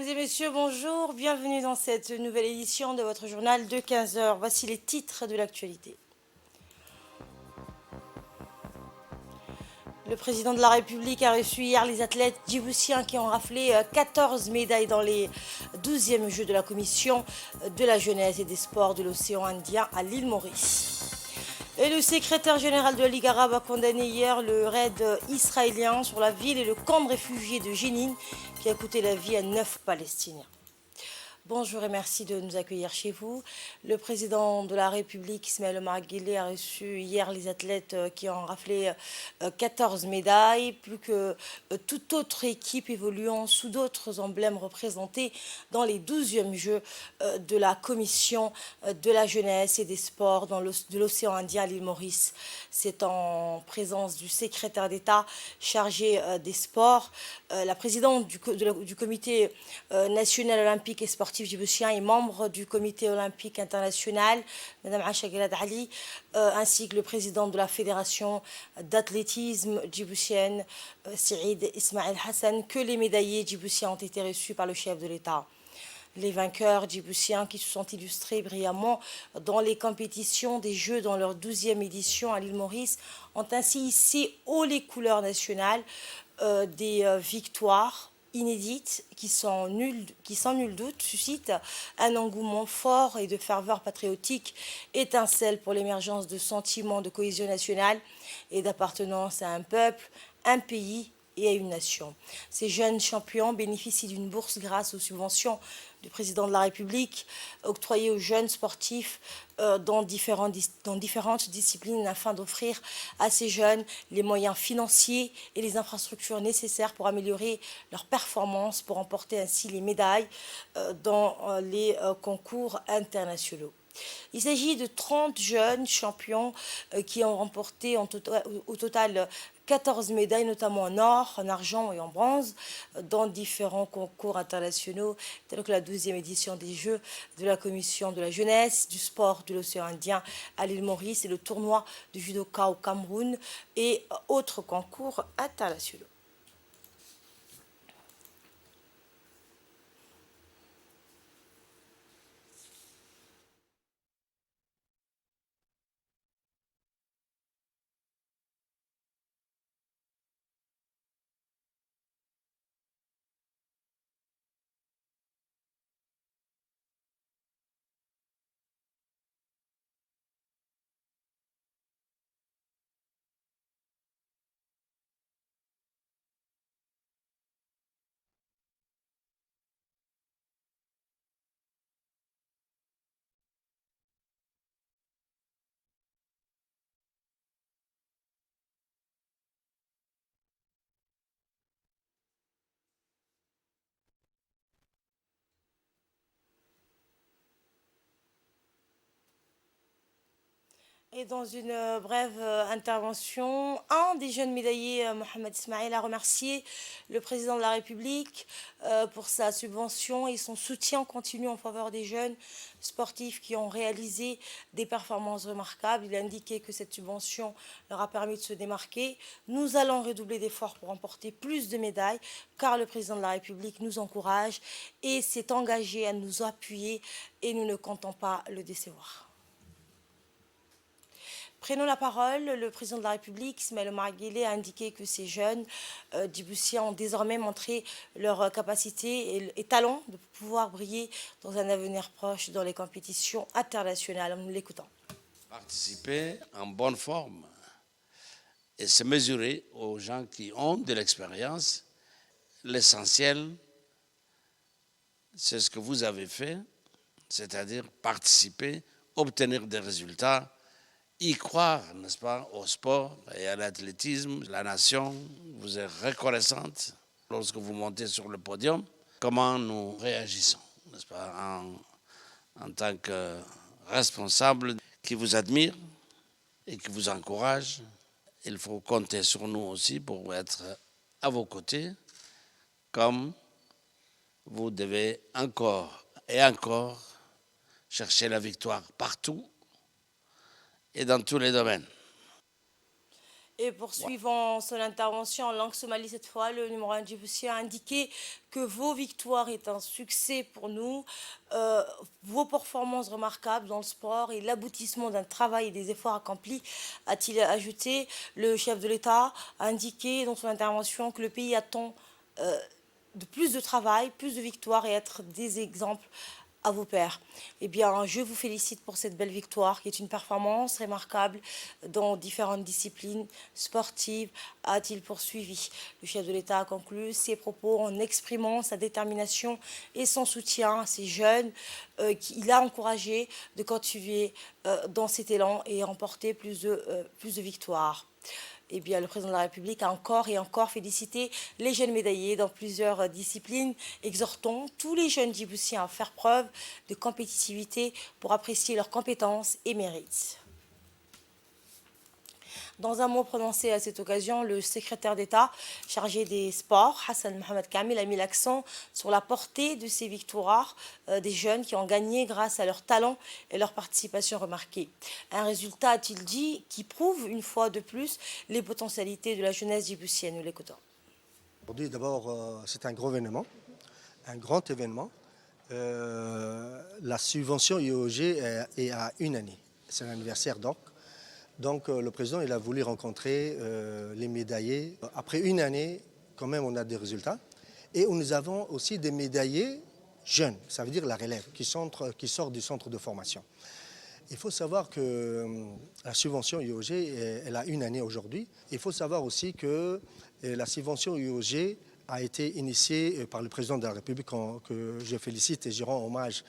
Mesdames et messieurs, bonjour. Bienvenue dans cette nouvelle édition de votre journal de 15 heures. Voici les titres de l'actualité. Le président de la République a reçu hier les athlètes djiboutiens qui ont raflé 14 médailles dans les 12e Jeux de la Commission de la jeunesse et des sports de l'océan Indien à l'île Maurice. Et le secrétaire général de la Ligue arabe a condamné hier le raid israélien sur la ville et le camp de réfugiés de Jénine qui a coûté la vie à 9 Palestiniens. Bonjour et merci de nous accueillir chez vous. Le président de la République, Ismaël Omar Guelleh, a reçu hier les athlètes qui ont raflé 14 médailles, plus que toute autre équipe évoluant sous d'autres emblèmes représentés dans les 12e Jeux de la Commission de la jeunesse et des sports de l'océan Indien à l'île Maurice. C'est en présence du secrétaire d'État chargé des sports, la présidente du comité national olympique et sportif djiboutien et membre du comité olympique international, Mme Acha Ghelad Ali, ainsi que le président de la fédération d'athlétisme djiboutienne, Saïd Ismaël Hassan, que les médaillés djiboutiens ont été reçus par le chef de l'État. Les vainqueurs djiboutiens qui se sont illustrés brillamment dans les compétitions des Jeux dans leur 12e édition à l'île Maurice ont ainsi hissé haut les couleurs nationales des victoires inédites qui, sans nul doute, suscitent un engouement fort et de ferveur patriotique, étincelle pour l'émergence de sentiments de cohésion nationale et d'appartenance à un peuple, un pays et à une nation. Ces jeunes champions bénéficient d'une bourse grâce aux subventions du président de la République octroyées aux jeunes sportifs dans différentes disciplines afin d'offrir à ces jeunes les moyens financiers et les infrastructures nécessaires pour améliorer leurs performances, pour remporter ainsi les médailles dans les concours internationaux. Il s'agit de 30 jeunes champions qui ont remporté au total 14 médailles, notamment en or, en argent et en bronze, dans différents concours internationaux, tels que la 12e édition des Jeux de la Commission de la jeunesse, du sport de l'océan Indien à l'île Maurice et le tournoi du judoka au Cameroun et autres concours internationaux. Et dans une brève intervention, un des jeunes médaillés, Mohamed Ismail, a remercié le président de la République pour sa subvention et son soutien continu en faveur des jeunes sportifs qui ont réalisé des performances remarquables. Il a indiqué que cette subvention leur a permis de se démarquer. Nous allons redoubler d'efforts pour remporter plus de médailles, car le président de la République nous encourage et s'est engagé à nous appuyer et nous ne comptons pas le décevoir. Prenons la parole. Le président de la République, Ismaël Omar Guelleh, a indiqué que ces jeunes djiboutiens ont désormais montré leur capacité et talent de pouvoir briller dans un avenir proche dans les compétitions internationales. Nous l'écoutons. Participer en bonne forme et se mesurer aux gens qui ont de l'expérience. L'essentiel, c'est ce que vous avez fait, c'est-à-dire participer, obtenir des résultats, y croire, n'est-ce pas, au sport et à l'athlétisme. La nation vous est reconnaissante lorsque vous montez sur le podium. Comment nous réagissons, n'est-ce pas, en tant que responsable qui vous admire et qui vous encourage. Il faut compter sur nous aussi pour être à vos côtés, comme vous devez encore et encore chercher la victoire partout et dans tous les domaines. Et poursuivant son intervention en langue somalie cette fois, le numéro 1 djiboutien a indiqué que vos victoires est un succès pour nous, vos performances remarquables dans le sport et l'aboutissement d'un travail et des efforts accomplis, a-t-il ajouté. Le chef de l'État a indiqué dans son intervention que le pays attend de plus de travail, plus de victoires et être des exemples à vos pairs. Eh bien, je vous félicite pour cette belle victoire qui est une performance remarquable dans différentes disciplines sportives, a-t-il poursuivi. Le chef de l'État a conclu ses propos en exprimant sa détermination et son soutien à ces jeunes qu'il a encouragé de continuer dans cet élan et remporter plus de victoires. Eh bien, le président de la République a encore et encore félicité les jeunes médaillés dans plusieurs disciplines, exhortant tous les jeunes djiboutiens à faire preuve de compétitivité pour apprécier leurs compétences et mérites. Dans un mot prononcé à cette occasion, le secrétaire d'État chargé des sports, Hassan Mohamed Kamil, a mis l'accent sur la portée de ces victoires des jeunes qui ont gagné grâce à leur talent et leur participation remarquée. Un résultat, a-t-il dit, qui prouve une fois de plus les potentialités de la jeunesse djiboutienne. Nous l'écoutons. Aujourd'hui, d'abord, c'est un gros événement, un grand événement. La subvention IOG est à une année. C'est l'anniversaire donc. Donc le président il a voulu rencontrer les médaillés. Après une année, quand même, on a des résultats. Et nous avons aussi des médaillés jeunes, ça veut dire la relève, qui sortent du centre de formation. Il faut savoir que la subvention IOG, elle a une année aujourd'hui. Il faut savoir aussi que la subvention IOG a été initiée par le président de la République, que je félicite et je rends hommage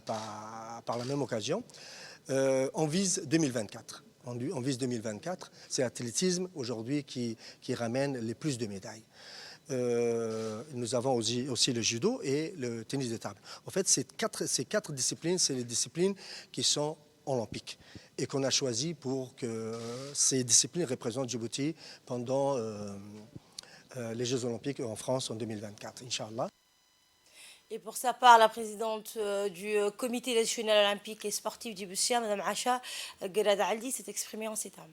par la même occasion. On vise 2024. On vise 2024. C'est l'athlétisme aujourd'hui qui ramène les plus de médailles. Nous avons aussi le judo et le tennis de table. En fait, ces quatre disciplines, c'est les disciplines qui sont olympiques et qu'on a choisi pour que ces disciplines représentent Djibouti pendant les Jeux olympiques en France en 2024, Inch'Allah. Et pour sa part, la présidente du Comité national olympique et sportif djiboutien, Mme Acha Gherad-Ali, s'est exprimée en ces termes.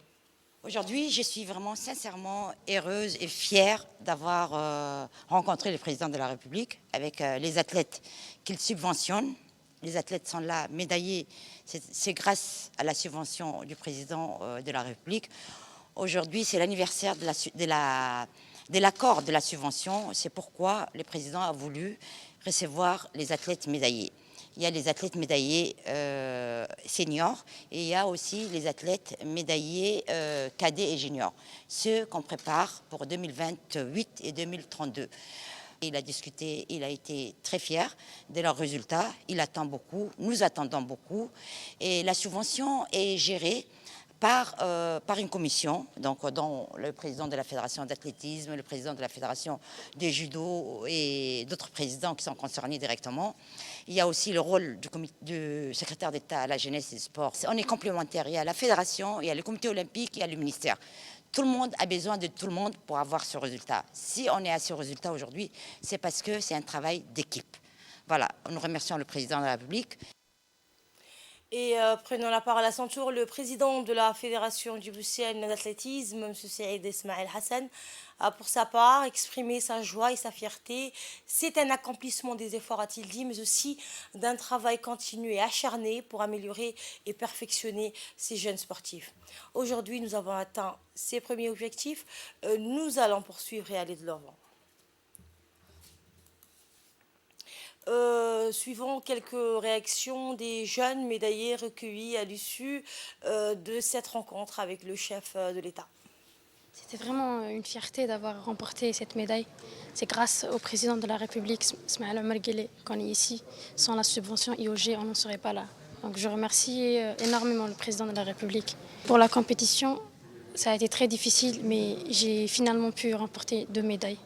Aujourd'hui, je suis vraiment sincèrement heureuse et fière d'avoir rencontré le président de la République avec les athlètes qu'il subventionne. Les athlètes sont là, médaillés. C'est grâce à la subvention du président de la République. Aujourd'hui, c'est l'anniversaire de l'accord de la subvention. C'est pourquoi le président a voulu recevoir les athlètes médaillés. Il y a les athlètes médaillés seniors et il y a aussi les athlètes médaillés cadets et juniors, ceux qu'on prépare pour 2028 et 2032. Il a discuté, il a été très fier de leurs résultats, il attend beaucoup, nous attendons beaucoup et la subvention est gérée par une commission, donc dont le président de la Fédération d'athlétisme, le président de la Fédération des judo et d'autres présidents qui sont concernés directement. Il y a aussi le rôle du secrétaire d'État à la jeunesse et au sport. On est complémentaires. Il y a la fédération, il y a le comité olympique, il y a le ministère. Tout le monde a besoin de tout le monde pour avoir ce résultat. Si on est à ce résultat aujourd'hui, c'est parce que c'est un travail d'équipe. Voilà, nous remercions le président de la République. Et prenant la parole à son tour, le président de la Fédération djiboutienne d'athlétisme, M. Saïd Ismaël Hassan, a pour sa part exprimé sa joie et sa fierté. C'est un accomplissement des efforts, a-t-il dit, mais aussi d'un travail continu et acharné pour améliorer et perfectionner ces jeunes sportifs. Aujourd'hui, nous avons atteint ces premiers objectifs. Nous allons poursuivre et aller de l'avant. Suivant quelques réactions des jeunes médaillés recueillis à l'issue de cette rencontre avec le chef de l'État. C'était vraiment une fierté d'avoir remporté cette médaille. C'est grâce au président de la République, Ismaël Omar Guelleh, qu'on est ici. Sans la subvention IOG, on n'en serait pas là. Donc je remercie énormément le président de la République. Pour la compétition, ça a été très difficile, mais j'ai finalement pu remporter 2 médailles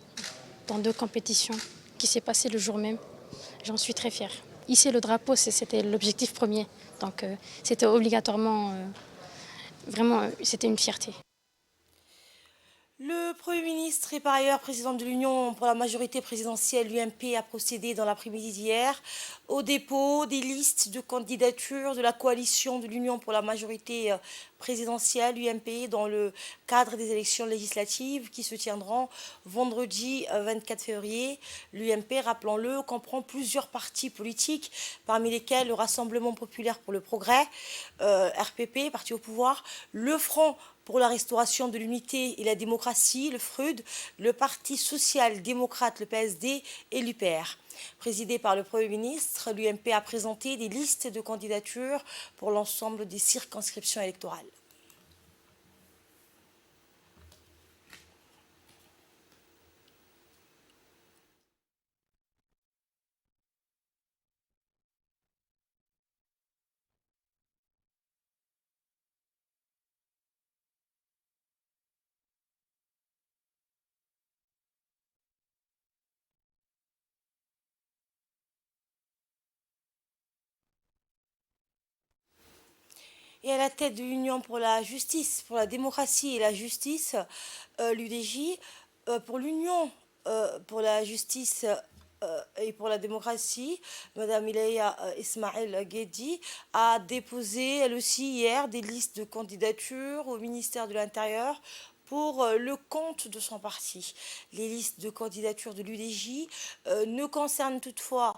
dans 2 compétitions qui s'est passé le jour même. J'en suis très fière. Hisser le drapeau, c'était l'objectif premier. Donc c'était obligatoirement, vraiment, c'était une fierté. Le Premier ministre et par ailleurs président de l'Union pour la majorité présidentielle, l'UMP, a procédé dans l'après-midi d'hier au dépôt des listes de candidatures de la coalition de l'Union pour la majorité présidentielle, l'UMP, dans le cadre des élections législatives qui se tiendront vendredi 24 février. L'UMP, rappelons-le, comprend plusieurs partis politiques, parmi lesquels le Rassemblement populaire pour le progrès, RPP, parti au pouvoir, le Front pour la restauration de l'unité et la démocratie, le FRUD, le Parti social-démocrate, le PSD et l'UPR. Présidé par le Premier ministre, l'UMP a présenté des listes de candidatures pour l'ensemble des circonscriptions électorales. Et à la tête de l'Union pour la justice, pour la démocratie et la justice, l'UDJ, pour l'Union pour la justice et pour la démocratie, Mme Ilaya Ismaël Guedi a déposé, elle aussi, hier, des listes de candidatures au ministère de l'Intérieur pour le compte de son parti. Les listes de candidatures de l'UDJ ne concernent toutefois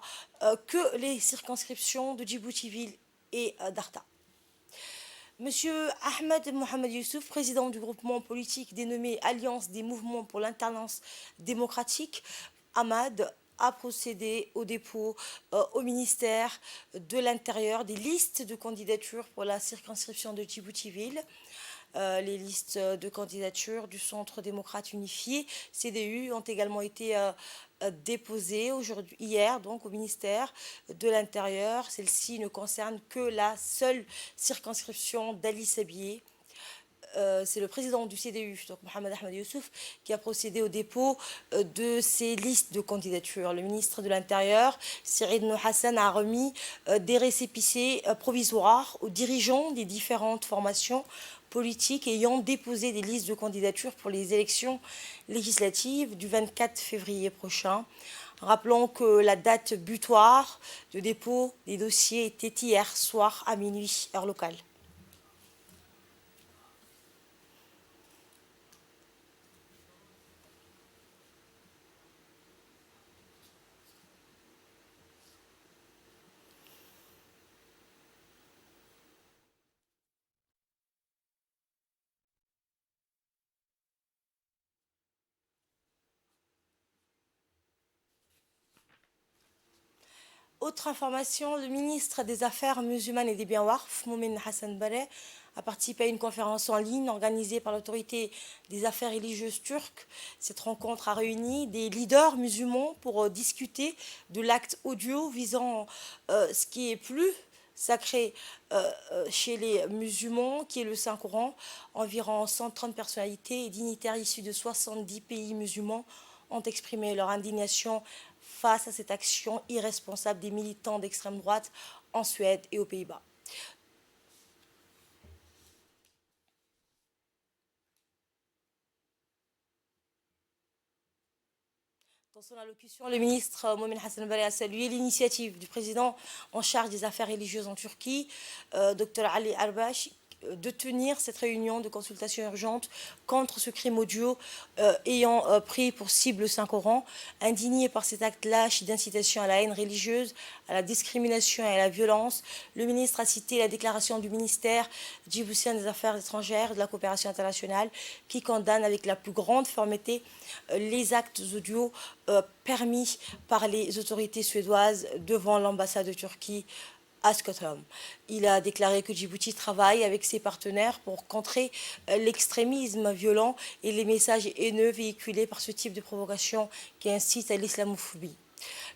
que les circonscriptions de Djibouti-Ville et d'Arta. Monsieur Ahmed Mohamed Youssouf, président du groupement politique dénommé Alliance des mouvements pour l'alternance démocratique, Ahmad, a procédé au dépôt au ministère de l'Intérieur des listes de candidatures pour la circonscription de Djibouti-Ville. Les listes de candidatures du Centre démocrate unifié, CDU, ont également été déposées hier donc au ministère de l'Intérieur. Celle-ci ne concerne que la seule circonscription d'Ali Sabié. C'est le président du CDU, donc Mohamed Ahmed Youssouf, qui a procédé au dépôt de ces listes de candidatures. Le ministre de l'Intérieur, Cyril Hassan, a remis des récépissés provisoires aux dirigeants des différentes formations politiques ayant déposé des listes de candidatures pour les élections législatives du 24 février prochain. Rappelons que la date butoir de dépôt des dossiers était hier soir à minuit, heure locale. Autre information, le ministre des Affaires musulmanes et des Biens Warf, Moumin Hassan Baleh, a participé à une conférence en ligne organisée par l'autorité des affaires religieuses turques. Cette rencontre a réuni des leaders musulmans pour discuter de l'acte odieux visant ce qui est plus sacré chez les musulmans, qui est le Saint-Coran. Environ 130 personnalités et dignitaires issus de 70 pays musulmans ont exprimé leur indignation face à cette action irresponsable des militants d'extrême droite en Suède et aux Pays-Bas. Dans son allocution, le ministre Moumin Hassan Baleh a salué l'initiative du président en charge des affaires religieuses en Turquie, Dr Ali Arbash, de tenir cette réunion de consultation urgente contre ce crime odieux ayant pris pour cible le Saint-Coran. Indigné par cet acte lâche d'incitation à la haine religieuse, à la discrimination et à la violence, le ministre a cité la déclaration du ministère djiboutien des Affaires étrangères et de la coopération internationale qui condamne avec la plus grande fermeté les actes odieux permis par les autorités suédoises devant l'ambassade de Turquie à Stockholm. Il a déclaré que Djibouti travaille avec ses partenaires pour contrer l'extrémisme violent et les messages haineux véhiculés par ce type de provocation qui incite à l'islamophobie.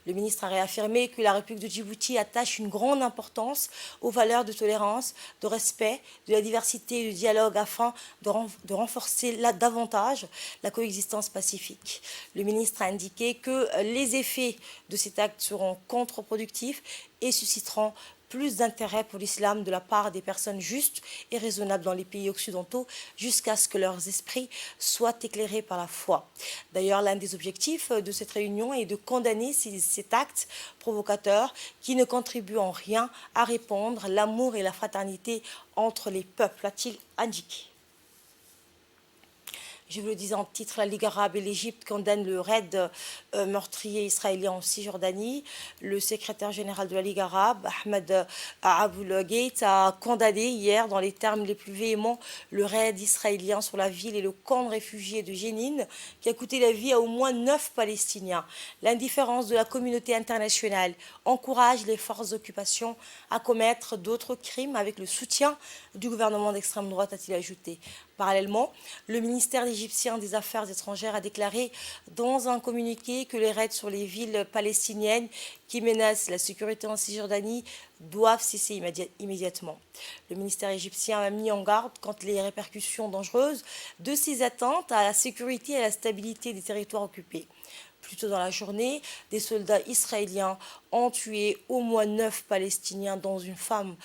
Le ministre a réaffirmé que la République de Djibouti attache une grande importance aux valeurs de tolérance, de respect, de la diversité et du dialogue afin de renforcer davantage la coexistence pacifique. Le ministre a indiqué que les effets de cet acte seront contre-productifs et susciteront plus d'intérêt pour l'islam de la part des personnes justes et raisonnables dans les pays occidentaux jusqu'à ce que leurs esprits soient éclairés par la foi. D'ailleurs, l'un des objectifs de cette réunion est de condamner cet acte provocateur qui ne contribue en rien à répandre l'amour et la fraternité entre les peuples, a-t-il indiqué. Je vous le disais en titre, la Ligue arabe et l'Égypte condamnent le raid meurtrier israélien en Cisjordanie. Le secrétaire général de la Ligue arabe, Ahmed Aboul Gheit, a condamné hier, dans les termes les plus véhéments, le raid israélien sur la ville et le camp de réfugiés de Jénine, qui a coûté la vie à au moins 9 Palestiniens. L'indifférence de la communauté internationale encourage les forces d'occupation à commettre d'autres crimes avec le soutien du gouvernement d'extrême droite, a-t-il ajouté. Parallèlement, le ministère égyptien des Affaires étrangères a déclaré dans un communiqué que les raids sur les villes palestiniennes qui menacent la sécurité en Cisjordanie doivent cesser immédiatement. Le ministère égyptien a mis en garde contre les répercussions dangereuses de ces atteintes à la sécurité et à la stabilité des territoires occupés. Plus tôt dans la journée, des soldats israéliens ont tué au moins 9 Palestiniens, dont une femme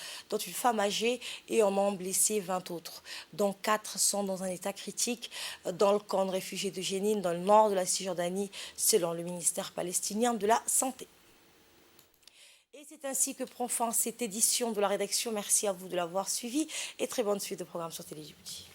âgée, et en ont blessé 20 autres, dont 4 sont dans un état critique dans le camp de réfugiés de Jénine, dans le nord de la Cisjordanie, selon le ministère palestinien de la Santé. Et c'est ainsi que prend fin cette édition de la rédaction. Merci à vous de l'avoir suivi et très bonne suite de programme sur Télé Djibouti.